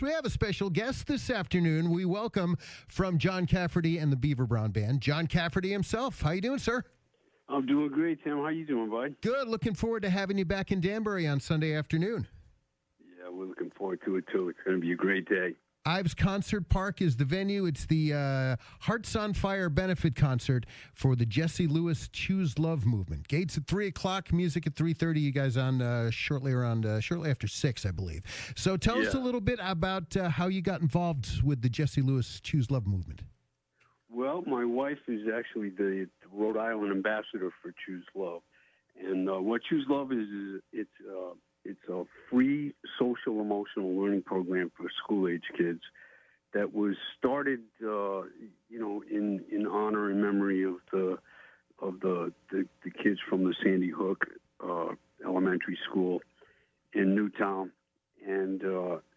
we have a special guest this afternoon. We welcome from John Cafferty and the Beaver Brown Band, John Cafferty himself. How you doing, sir? I'm doing great, Tim. How you doing, bud? Good. Looking forward to having you back in Danbury on Sunday afternoon. Yeah, we're looking forward to it, too. It's going to be a great day. Ives Concert Park is the venue. It's the Hearts on Fire benefit concert for the Jesse Lewis Choose Love movement. Gates at 3 o'clock, music at 3:30. You guys on shortly after 6, I believe. So tell us a little bit about how you got involved with the Jesse Lewis Choose Love movement. Well, my wife is actually the Rhode Island ambassador for Choose Love. And what Choose Love is it's a free social emotional learning program for school-age kids that was started, in honor and memory of the kids from the Sandy Hook Elementary School in Newtown. And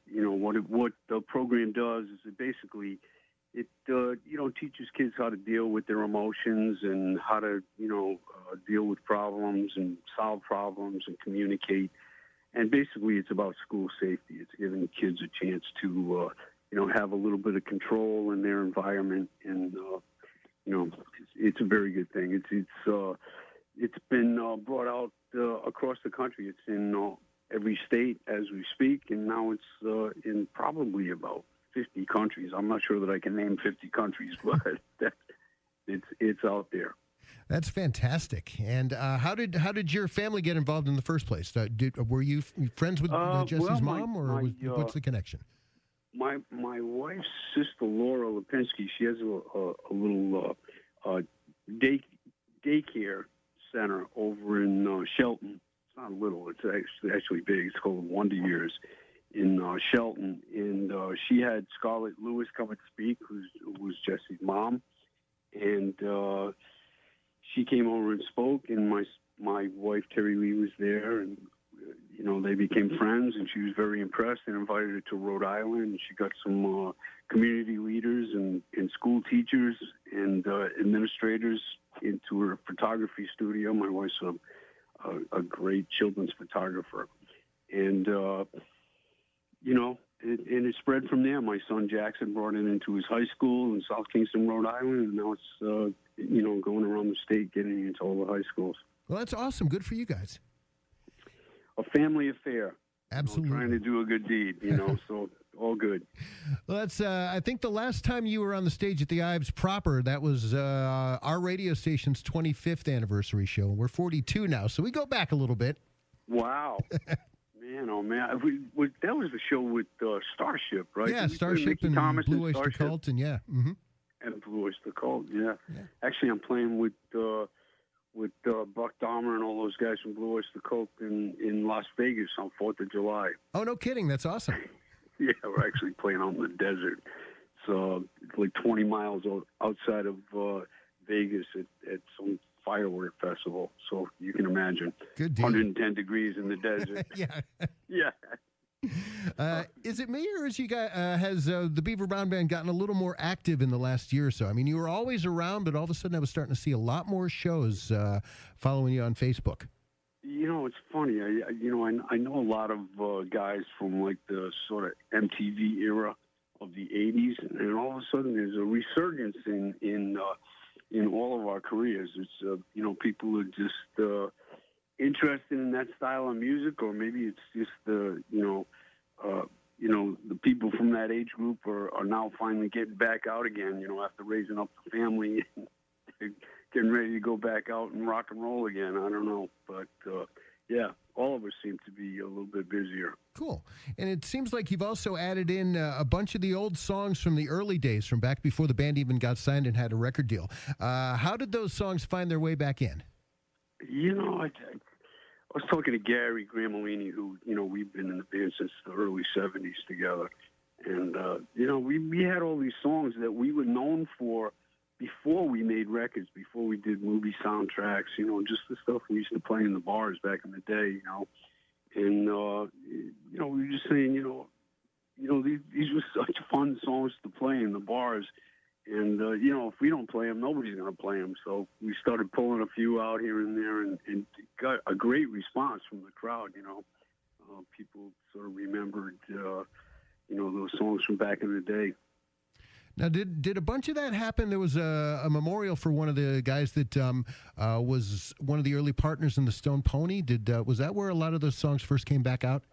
what the program does is it basically teaches kids how to deal with their emotions and how to deal with problems and solve problems and communicate. And basically, it's about school safety. It's giving kids a chance to, have a little bit of control in their environment, and it's a very good thing. It's been brought out across the country. It's in every state as we speak, and now it's in probably about 50 countries. I'm not sure that I can name 50 countries, but it's out there. That's fantastic. And how did your family get involved in the first place? Were you friends with Jesse's mom, or what's the connection? My wife's sister, Laura Lipinski, she has a little daycare center over in Shelton. It's not little; it's actually big. It's called Wonder Years in Shelton, and she had Scarlett Lewis come and speak, who was Jesse's mom, and she came over and spoke, and my wife, Terry Lee, was there, and, they became friends, and she was very impressed and invited her to Rhode Island, and she got some community leaders and school teachers and administrators into her photography studio. My wife's a great children's photographer, and, it spread from there. My son Jackson brought it into his high school in South Kingston, Rhode Island, and now it's, going around the state, getting into all the high schools. Well, that's awesome. Good for you guys. A family affair. Absolutely. Trying to do a good deed, so all good. Well, that's, I think the last time you were on the stage at the Ives proper, that was our radio station's 25th anniversary show. We're 42 now, so we go back a little bit. Wow. Man, oh man, that was the show with Starship, right? Yeah, Starship and Thomas Blue Oyster Cult, and yeah. Mm-hmm. And Blue Oyster Cult, yeah. Actually, I'm playing with Buck Dahmer and all those guys from Blue Oyster Cult in Las Vegas on 4th of July. Oh, no kidding. That's awesome. Yeah, we're actually playing out in the desert. So it's like 20 miles outside of Vegas at some firework festival. So you can imagine. Good deal. 110 degrees in the desert. Yeah. Yeah. Is it me, or has the Beaver Brown Band gotten a little more active in the last year or so? I mean, you were always around, but all of a sudden I was starting to see a lot more shows following you on Facebook. It's funny. I know a lot of guys from like the sort of MTV era of the 80s, and all of a sudden there's a resurgence in all of our careers. It's people are just interested in that style of music, or maybe it's just the people from that age group are now finally getting back out again, after raising up the family and getting ready to go back out and rock and roll again. I don't know, but all of us seem to be a little bit busier. Cool. And it seems like you've also added in a bunch of the old songs from the early days, from back before the band even got signed and had a record deal. How did those songs find their way back in? I was talking to Gary Gramolini, who, we've been in the band since the early 70s together. And, we had all these songs that we were known for before we made records, before we did movie soundtracks, just the stuff we used to play in the bars back in the day, And, we were just saying, these were such fun songs to play in the bars. And, if we don't play them, nobody's going to play them. So we started pulling a few out here and there and got a great response from the crowd, People sort of remembered, those songs from back in the day. Now, did a bunch of that happen? There was a memorial for one of the guys that was one of the early partners in the Stone Pony. Was that where a lot of those songs first came back out?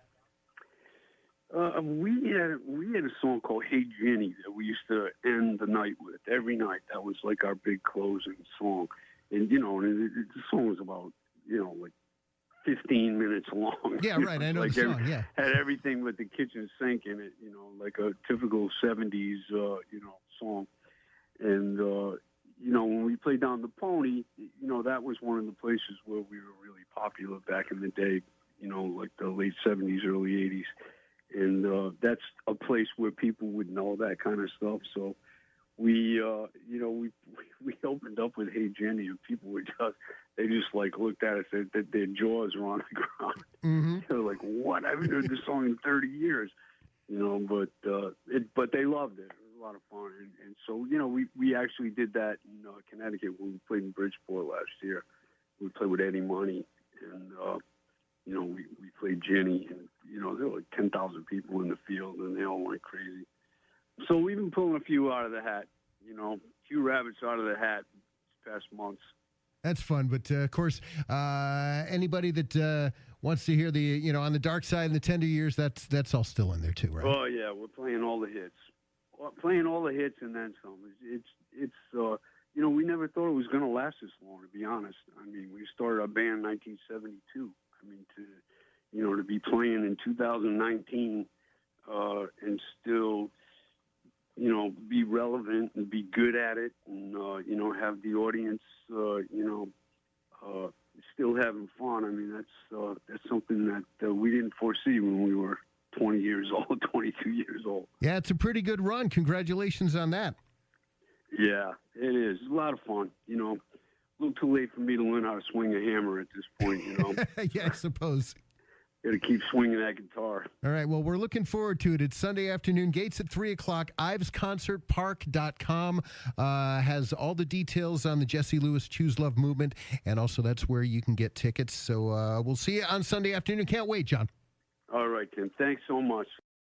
We had a song called "Hey Jenny" that we used to end the night with every night. That was like our big closing song, and the song was about like 15 minutes long. Yeah, right. I know like the song. Yeah, had everything but the kitchen sink in it. Like a typical '70s song. And when we played down the Pony, that was one of the places where we were really popular back in the day. Like the late '70s, early '80s. And that's a place where people would know that kind of stuff. So we opened up with "Hey Jenny," and people were they just like looked at us, that their jaws were on the ground. Mm-hmm. They were like, "What? I haven't heard this song in 30 years." But they loved it. It was a lot of fun. And so we actually did that in Connecticut when we played in Bridgeport last year. We played with Eddie Money, and we played Jenny, and there were like 10,000 people in the field, and they all went crazy. So we've been pulling a few out of the hat, a few rabbits out of the hat these past months. That's fun, but of course, anybody that wants to hear the on the dark side and the tender years, that's all still in there too, right? Oh yeah, we're playing all the hits, and then some. It's we never thought it was going to last this long, to be honest. I mean, we started our band in 1972. I mean, to be playing in 2019 and still, be relevant and be good at it, and have the audience, still having fun. I mean, that's something that we didn't foresee when we were 20 years old, 22 years old. Yeah, it's a pretty good run. Congratulations on that. Yeah, it is. It's a lot of fun. A little too late for me to learn how to swing a hammer at this point. Yeah, I suppose. Got to keep swinging that guitar. All right. Well, we're looking forward to it. It's Sunday afternoon. Gates at 3 o'clock. IvesConcertPark.com has all the details on the Jesse Lewis Choose Love movement, and also that's where you can get tickets. So we'll see you on Sunday afternoon. Can't wait, John. All right, Tim. Thanks so much.